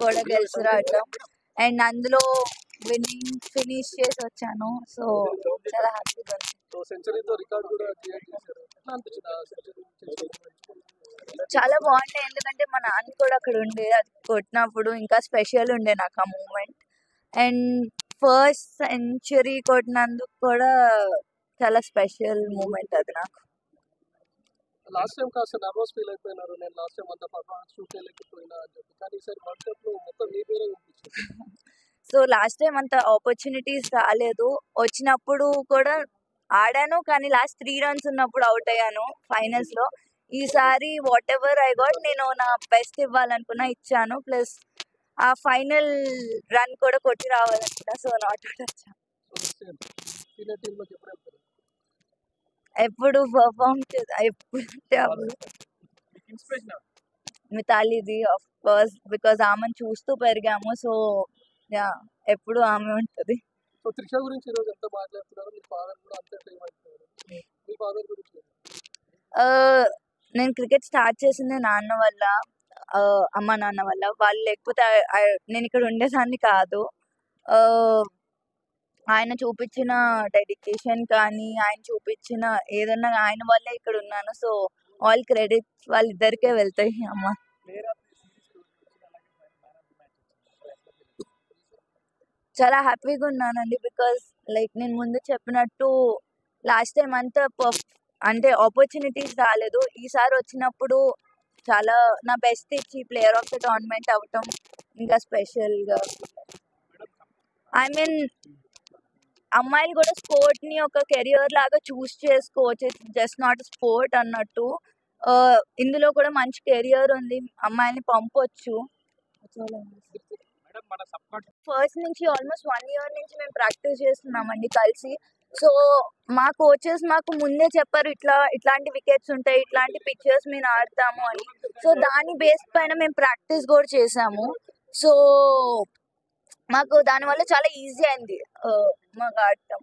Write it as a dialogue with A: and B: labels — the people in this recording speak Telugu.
A: కూడా గెలిచి రావటం అండ్ అందులో విన్నింగ్ ఫినిష్ చేసి వచ్చాను. సో చాలా హ్యాపీగా ఉంది. చాలా బాగుండే, ఎందుకంటే మా నాన్న కూడా అక్కడ ఉండే అది కొట్టినప్పుడు ఇంకా స్పెషల్ ఉండే నాకు ఆ మూమెంట్. అండ్ ఫస్ట్ సెంచరీ కొట్టినందుకు కూడా చాలా స్పెషల్ మూమెంట్ అది నాకు.
B: లాస్ట్ టైం కాస్త నర్వస్ ఫీల్ అయిపోయినారు, నేను లాస్ట్ టైం అంత పర్ఫార్మెన్స్ షూట్ చేయలేకపోయినా అని చెప్పి, కానీ ఈసారి వరల్డ్ కప్ లో మొత్తం మీ పేరే కనిపించింది.
A: సో లాస్ట్ టైం అంత ఆపర్చునిటీస్ రాలేదు, వచ్చినప్పుడు కూడా ఆడాను కానీ లాస్ట్ 3 runs ఉన్నప్పుడు అవుట్ అయ్యాను ఫైనల్స్ లో. ఈసారి వాట్ ఎవర్ ఐ గాట్, నేను నా బెస్ట్ ఇవ్వాలనుకున్నా, ఇచ్చాను. ప్లస్ ఆ ఫైనల్ రన్ కూడా కొట్టి రావాలనుకున్నా. సో నాట్ అవుట్ వచ్చాను.
B: సీనియర్ టీమ్ లోకి ఎప్పుడు వెళ్తారు?
A: ఎప్పుడు పర్ఫామ్ ఎప్పుడంటే అప్పుడు. మితాలీది ఆఫ్ కోర్స్, బికాజ్ ఆమెను చూస్తూ పెరిగాము. సో యా, ఎప్పుడు ఆమె ఉంటుంది.
B: సో త్రిష గురించి ఈరోజు ఎంత మాట్లాడుతున్నారు, మీ ఫాదర్ కూడా అంతే ఫేమ్ అవుతున్నారు. మీ ఫాదర్ గురించి
A: నేను క్రికెట్ స్టార్ట్ చేసింది నాన్న వల్ల, అమ్మ నాన్న వల్ల. వాళ్ళు లేకపోతే నేను ఇక్కడ ఉండేదాన్ని కాదు. ఆయన చూపించిన డెడికేషన్ కానీ, ఆయన చూపించిన ఏదన్నా ఆయన వల్లే ఇక్కడ ఉన్నాను. సో ఆల్ క్రెడిట్స్ వాళ్ళిద్దరికే వెళ్తాయి. అమ్మ చాలా హ్యాపీగా ఉన్నానండి, బికాస్ లైక్ నేను ముందు చెప్పినట్టు లాస్ట్ టైం అంతా అంటే ఆపర్చునిటీస్ రాలేదు. ఈసారి వచ్చినప్పుడు చాలా నా బెస్ట్ ఇచ్చి ప్లేయర్ ఆఫ్ ద టోర్నమెంట్ అవ్వటం ఇంకా స్పెషల్గా. ఐ మీన్ అమ్మాయిలు కూడా స్పోర్ట్ని ఒక కెరియర్ లాగా చూస్ చేసుకోవచ్చు, జస్ట్ నాట్ స్పోర్ట్ అన్నట్టు. ఇందులో కూడా మంచి కెరియర్ ఉంది, అమ్మాయిని పంపొచ్చు. ఫస్ట్ నుంచి ఆల్మోస్ట్ 1 year నుంచి మేము ప్రాక్టీస్ చేస్తున్నామండి కలిసి. సో మా కోచెస్ మాకు ముందే చెప్పారు, ఇట్లాంటి వికెట్స్ ఉంటాయి, ఇట్లాంటి పిక్చర్స్ మేము ఆడతాము అని. సో దాని బేస్ పైన మేము ప్రాక్టీస్ కూడా చేసాము. సో మాకు దానివల్ల చాలా ఈజీ అయింది మాకు ఆడటం.